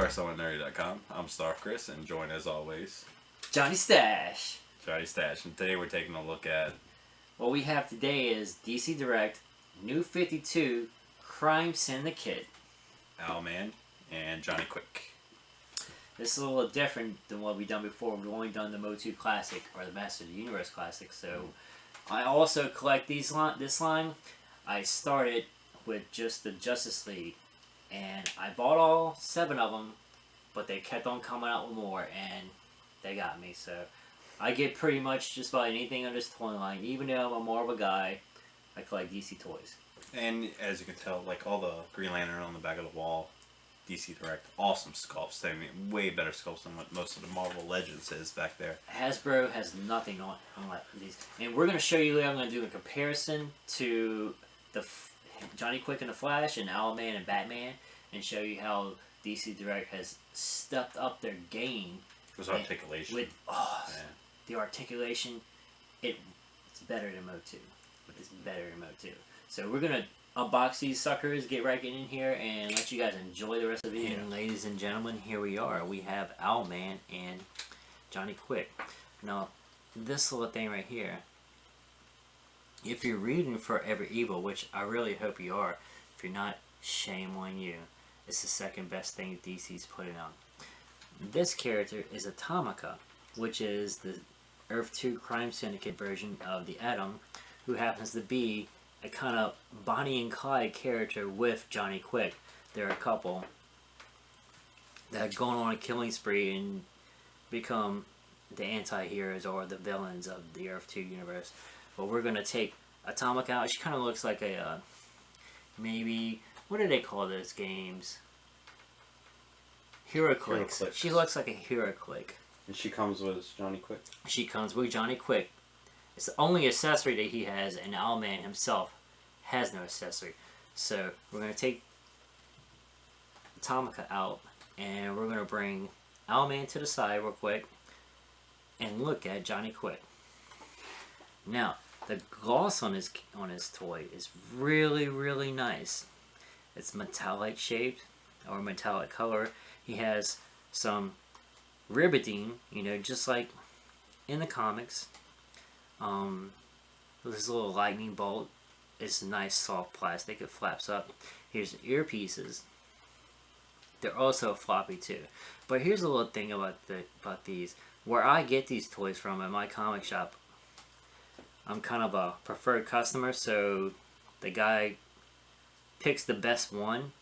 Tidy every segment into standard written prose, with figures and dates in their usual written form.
are SomewhatNerdy.com. I'm Star Chris, and joined as always, Johnny Stash. Johnny Stash. And today we're taking a look at What we have today is DC Direct, New 52, Crime Syndicate. Owlman and Johnny Quick. This is a little different than what we've done before. We've only done the Motu Classic, or the Master of the Universe Classic, so I also collect this line. I started with just the Justice League, and I bought all 7 of them, but they kept on coming out with more, and they got me, so I get pretty much just about anything on this toy line. Even though I'm more of a guy, I collect DC toys. And as you can tell, like all the Green Lantern on the back of the wall, DC Direct, awesome sculpts. I mean, way better sculpts than what most of the Marvel Legends is back there. Hasbro has nothing on these. And we're going to show you later, I'm going to do a comparison to the Johnny Quick and the Flash and Owlman and Batman, and show you how DC Direct has stepped up their game. With articulation. The articulation, it's better than Motu. It's better than Motu. So we're going to unbox these suckers, get right in here, and let you guys enjoy the rest of the video. And ladies and gentlemen, here we are. We have Owlman and Johnny Quick. Now, this little thing right here, if you're reading Forever Evil, which I really hope you are, if you're not, shame on you. It's the second best thing DC's putting on. This character is Atomica, which is the Earth 2 Crime Syndicate version of the Atom, who happens to be a kind of Bonnie and Clyde character with Johnny Quick. They're a couple that have gone on a killing spree and become the anti-heroes or the villains of the Earth 2 universe. But we're going to take Atomica out. She kind of looks like a, maybe, what do they call those games? HeroClix. She looks like a HeroClix. And she comes with Johnny Quick. She comes with Johnny Quick. It's the only accessory that he has, and Owlman himself has no accessory. So we're going to take Atomica out, and we're going to bring Owlman to the side real quick and look at Johnny Quick. Now, the gloss on his toy is really, really nice. It's metallic shaped, or metallic color. He has some riveting, just like in the comics. This little lightning bolt. It's nice soft plastic. It flaps up. Here's the earpieces. They're also floppy too. But here's a little thing about these. Where I get these toys from at my comic shop, I'm kind of a preferred customer, so the guy picks the best one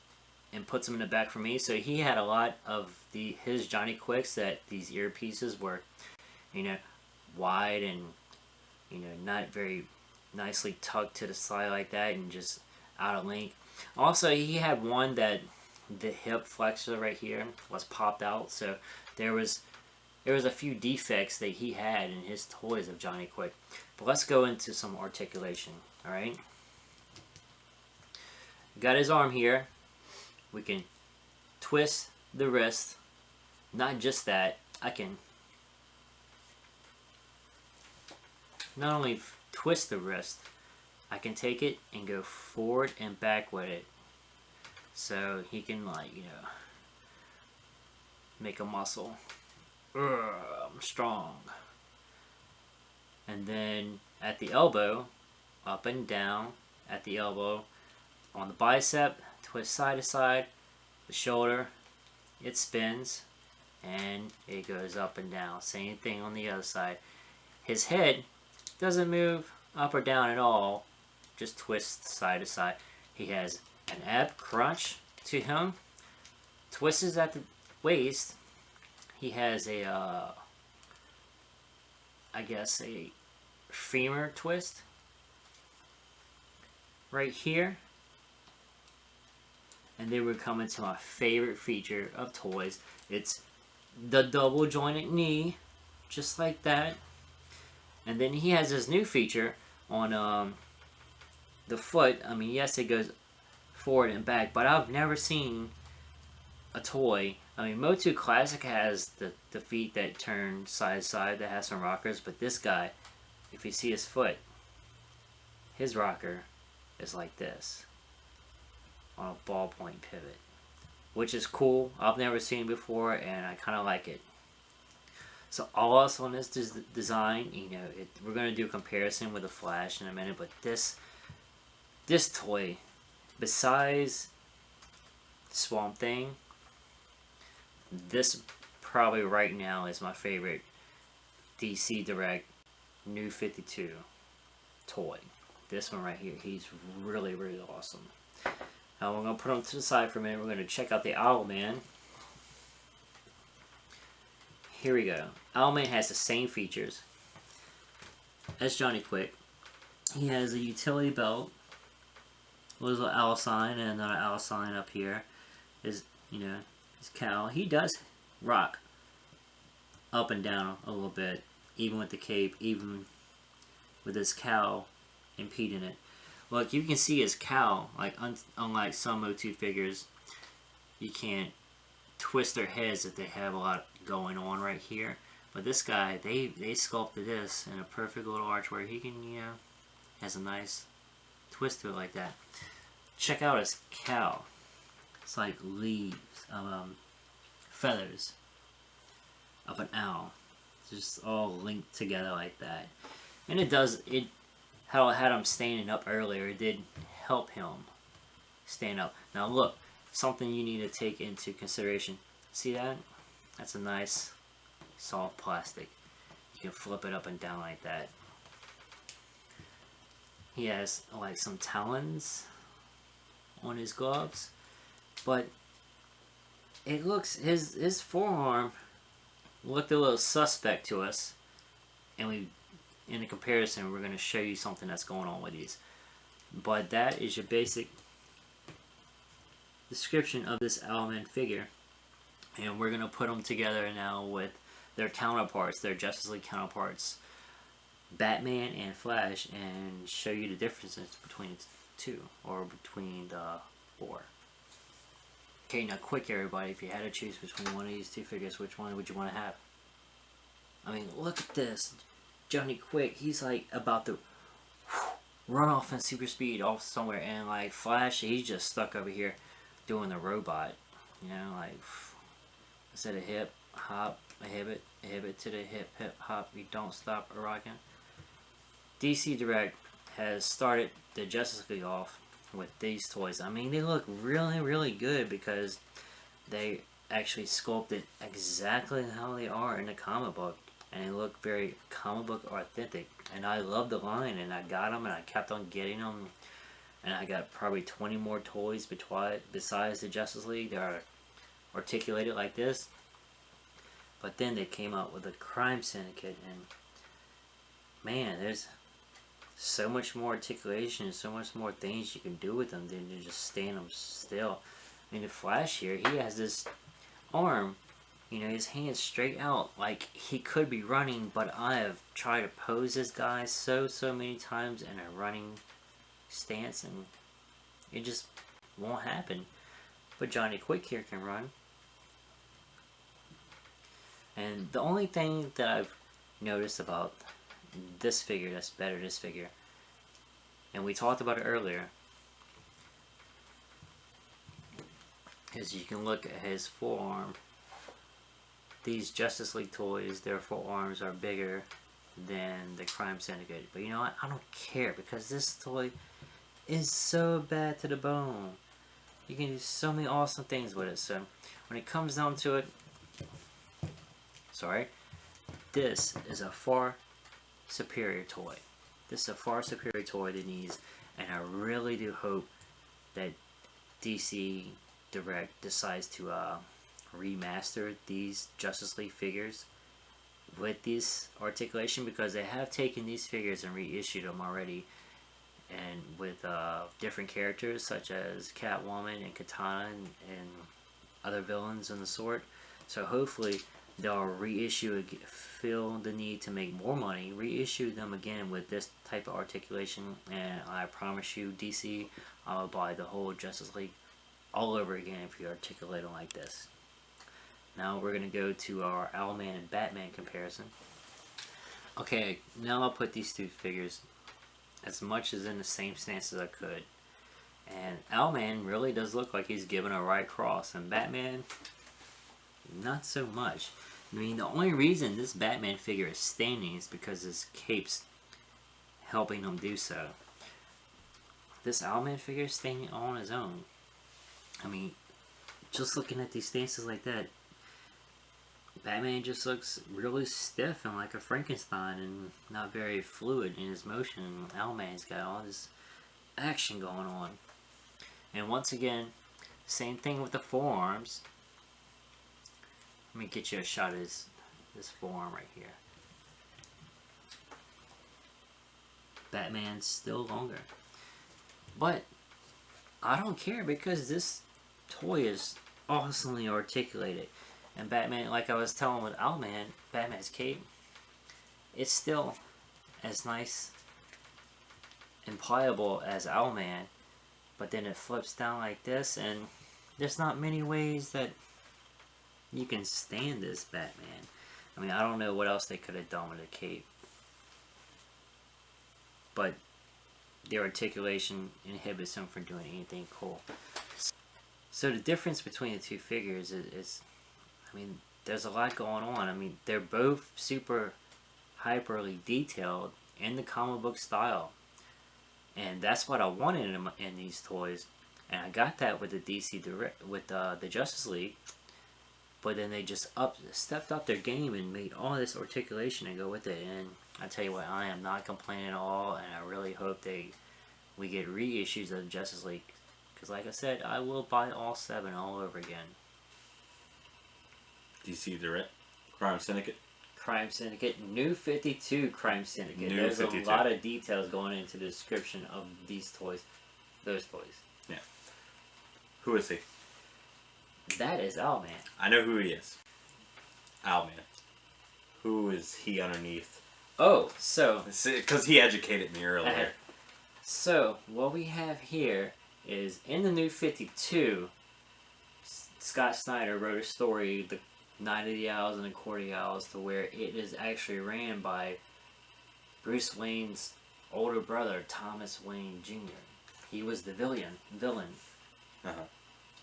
and puts them in the back for me. So he had a lot of his Johnny Quicks that these earpieces were, wide and, not very nicely tucked to the side like that and just out of length. Also, he had one that the hip flexor right here was popped out. So there was a few defects that he had in his toys of Johnny Quick. But let's go into some articulation, alright? Got his arm here. We can twist the wrist. Not just that, I can not only twist the wrist, I can take it and go forward and back with it. So he can, make a muscle. I'm strong. And then at the elbow, up and down at the elbow, on the bicep, twist side to side, the shoulder, it spins, and it goes up and down. Same thing on the other side. His head doesn't move up or down at all, just twists side to side. He has an ab crunch to him, twists at the waist. He has a femur twist right here. And then we're coming to my favorite feature of toys. It's the double jointed knee, just like that. And then he has this new feature on the foot. I mean, yes, it goes forward and back, but I've never seen a toy. I mean, Motu Classic has the feet that turn side to side, that has some rockers, but this guy, if you see his foot, his rocker is like this, on a ballpoint pivot. which is cool. I've never seen it before, and I kind of like it. So also on this design, we're gonna do a comparison with the Flash in a minute, but this toy, besides Swamp Thing, this probably right now is my favorite DC Direct New 52 toy. This one right here, he's really, really awesome. Now we're going to put him to the side for a minute. We're going to check out the Owlman. Here we go. Owlman has the same features as Johnny Quick. He has a utility belt, a little owl sign, and another owl sign up here. His cowl. He does rock up and down a little bit, even with the cape, even with his cowl impeding it. Look, you can see his cowl. Like unlike some O2 figures, you can't twist their heads if they have a lot going on right here. But this guy, they sculpted this in a perfect little arch where he can, has a nice twist to it like that. Check out his cowl. It's like leaves of feathers of an owl, just all linked together like that. And how I had him standing up earlier, it did help him stand up. Now look, something you need to take into consideration. See that? That's a nice soft plastic. You can flip it up and down like that. He has like some talons on his gloves, but it looks, his forearm looked a little suspect to us, and in the comparison we're going to show you something that's going on with these. But that is your basic description of this Owlman figure, and we're going to put them together now with their counterparts, their Justice League counterparts, Batman and Flash, and show you the differences between the two, or between the four. Okay, now quick everybody, if you had to choose between one of these two figures, which one would you want to have? I mean, look at this. Johnny Quick, he's like about to run off in super speed off somewhere, and like Flash, he's just stuck over here doing the robot. Like instead of hip, hop, a hip to the hip, hip, hop, you don't stop a rockin'. DC Direct has started the Justice League off with these toys. I mean, they look really, really good because they actually sculpted exactly how they are in the comic book, and they look very comic book authentic. And I love the line, and I got them, and I kept on getting them, and I got probably 20 more toys besides the Justice League that are articulated like this. But then they came out with a Crime Syndicate, and man, there's so much more articulation, so much more things you can do with them than to just stand them still. I mean, the Flash here, he has this arm, his hands straight out, like he could be running, but I have tried to pose this guy so many times in a running stance, and it just won't happen. But Johnny Quick here can run. And the only thing that I've noticed about this figure that's better, this figure, and we talked about it earlier, is you can look at his forearm. These Justice League toys, their forearms are bigger than the Crime Syndicate. But you know what? I don't care, because this toy is so bad to the bone. You can do so many awesome things with it. So when it comes down to it, this is a far superior toy. This is a far superior toy than these, and I really do hope that DC Direct decides to remaster these Justice League figures with this articulation, because they have taken these figures and reissued them already, and with different characters such as Catwoman and Katana and other villains in the sort. So hopefully they'll reissue, feel the need to make more money, reissue them again with this type of articulation, and I promise you, DC, I'll buy the whole Justice League all over again if you articulate them like this. Now we're going to go to our Owlman and Batman comparison. Okay, now I'll put these two figures as much as in the same stance as I could. And Owlman really does look like he's given a right cross, and Batman, not so much. I mean, the only reason this Batman figure is standing is because his cape's helping him do so. This Owlman figure is standing on his own. I mean, just looking at these stances like that, Batman just looks really stiff and like a Frankenstein and not very fluid in his motion. Owlman's got all this action going on. And once again, same thing with the forearms. Let me get you a shot of this forearm right here. Batman's still longer. But I don't care because this toy is awesomely articulated. And Batman, like I was telling with Owlman, Batman's cape, it's still as nice and pliable as Owlman, but then it flips down like this, and there's not many ways that you can stand this Batman. I mean, I don't know what else they could have done with the cape, but their articulation inhibits them from doing anything cool. So the difference between the two figures is I mean, there's a lot going on. I mean, they're both super hyperly detailed in the comic book style. And that's what I wanted in these toys. And I got that with the DC Direct, with the Justice League. But then they just stepped up their game and made all this articulation and go with it. And I tell you what, I am not complaining at all. And I really hope we get reissues of the Justice League. Because like I said, I will buy all 7 all over again. DC Direct, Crime Syndicate. Crime Syndicate, New 52 Crime Syndicate. New There's 52. a lot of details going into the description of these toys. Those toys. Yeah. Who is he? That is Owlman. I know who he is. Owlman. Who is he underneath? Oh, so... Because he educated me earlier. So, what we have here is, in the New 52, Scott Snyder wrote a story, The Night of the Owls and the Court of the Owls, to where it is actually ran by Bruce Wayne's older brother, Thomas Wayne Jr. He was the villain. Uh-huh.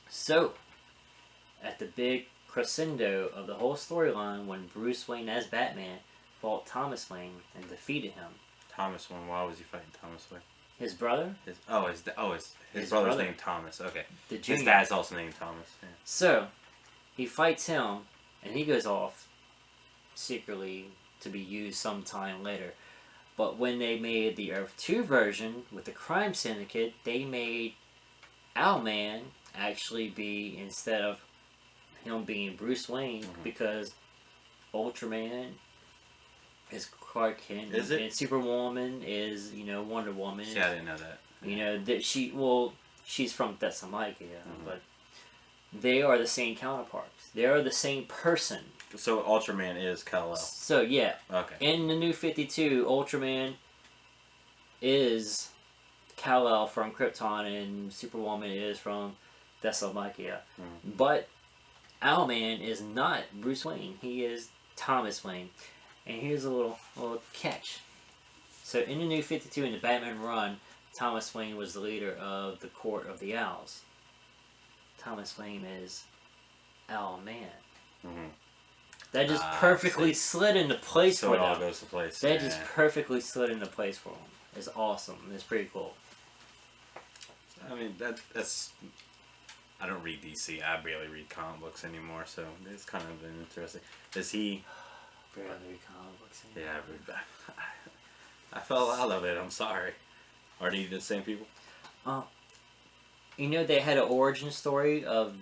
So, at the big crescendo of the whole storyline, when Bruce Wayne as Batman fought Thomas Wayne and defeated him. Thomas Wayne. Why was he fighting Thomas Wayne? His brother? His brother's brother. named Thomas. Okay. The His dad's also named Thomas. Yeah. So, he fights him, and he goes off secretly to be used sometime later. But when they made the Earth 2 version with the Crime Syndicate, they made Owlman actually be, instead of him being Bruce Wayne, because Ultraman is Clark Kent, Is it? and Superwoman is, Wonder Woman. See, I didn't know that. That she's from Thessalonica, but they are the same counterparts. They are the same person. So Ultraman is Kal-El. So yeah. Okay. In the New 52, Ultraman is Kal-El from Krypton, and Superwoman is from Thessalonica. But Owlman is not Bruce Wayne. He is Thomas Wayne. And here's a little catch. So in the New 52, in the Batman run, Thomas Wayne was the leader of the Court of the Owls. Thomas Wayne is Owlman. That just perfectly slid into place so for it all them. goes to place. That just perfectly slid into place for them. It's awesome. It's pretty cool. I mean, that's... I don't read DC. I barely read comic books anymore, so it's kind of been interesting. Does he... Barely read comic books anymore. Yeah, I fell out of it. I'm sorry. Are they the same people? They had an origin story of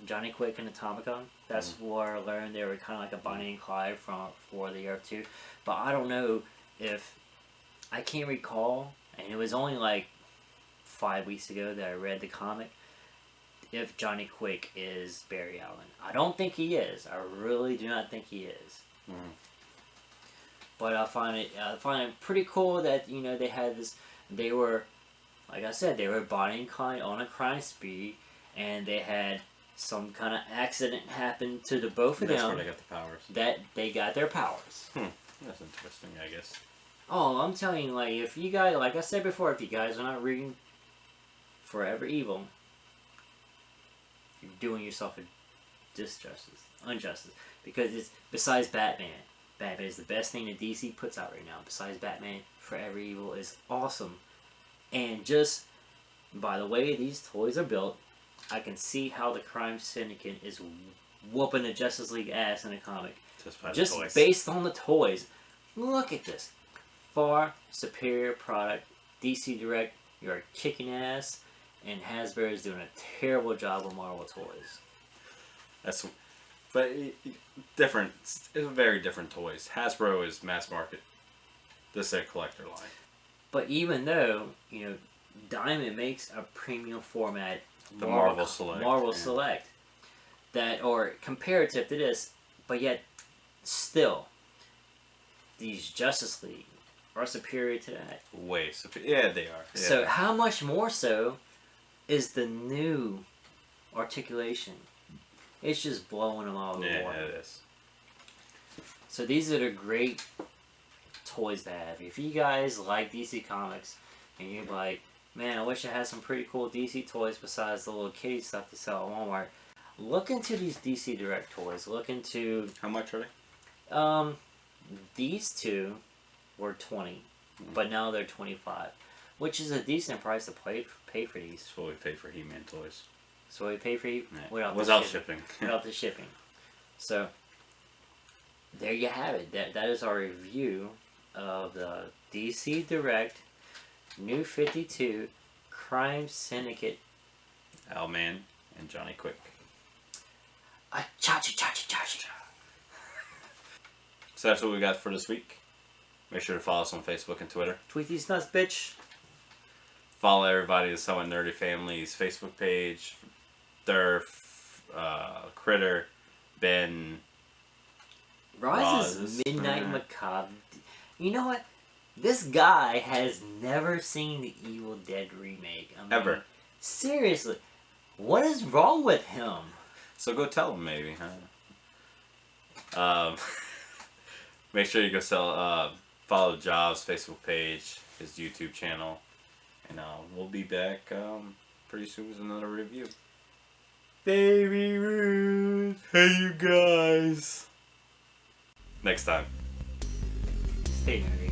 Johnny Quick and Atomicon. That's where I learned they were kind of like a Bonnie and Clyde for the Earth 2. But I don't know if... I can't recall, and it was only like 5 weeks ago that I read the comic, if Johnny Quick is Barry Allen. I don't think he is. I really do not think he is. But I find it pretty cool that, they had this... They were... Like I said, they were Bonnie and Clyde on a crime spree, and they had some kind of accident happen to the both of them. That's where they got the powers. That they got their powers. That's interesting, I guess. Oh, I'm telling you, if you guys, like I said before, if you guys are not Forever Evil, you're doing yourself a injustice, because it's besides Batman. Batman is the best thing that DC puts out right now. Besides Batman, Forever Evil is awesome, and just by the way these toys are built, I can see how the Crime Syndicate is whooping the Justice League ass in a comic. Just toys. Based on the toys. Look at this. Far superior product. DC Direct, you're kicking ass, and Hasbro is doing a terrible job with Marvel toys. Different. It's very different toys. Hasbro is mass market. This is a collector line. But even though, Diamond makes a premium format, The Marvel Select. Marvel Select, that or comparative to this, but yet still, these Justice League are superior to that. Way superior. Yeah, they are. Yeah. So how much more so is the new articulation? It's just blowing them all over the water. Yeah, it is. So these are the great toys to have. If you guys like DC Comics and you're like, man, I wish I had some pretty cool DC toys besides the little kitty stuff they sell at Walmart, look into these DC Direct toys. Look into... How much are they? These two were $20, but now they're $25, which is a decent price to pay for these. That's what we pay for He-Man toys. So we pay for you Without shipping. Without the shipping. So there you have it. That is our review of the DC Direct New 52 Crime Syndicate. Owlman and Johnny Quick. Cha-cha-cha-cha-cha-cha. So that's what we got for this week. Make sure to follow us on Facebook and Twitter. Tweet these nuts, bitch. Follow everybody in SomewhatNerdy Family's Facebook page. Durf, Critter, Ben, Roz's Midnight Macabre. You know what? This guy has never seen the Evil Dead remake. I mean, Ever. Seriously. What is wrong with him? So go tell him maybe, huh? Make sure you go follow Jobs' Facebook page, his YouTube channel, and we'll be back pretty soon with another review. Baby Ruth, hey you guys. Next time. Stay nerdy.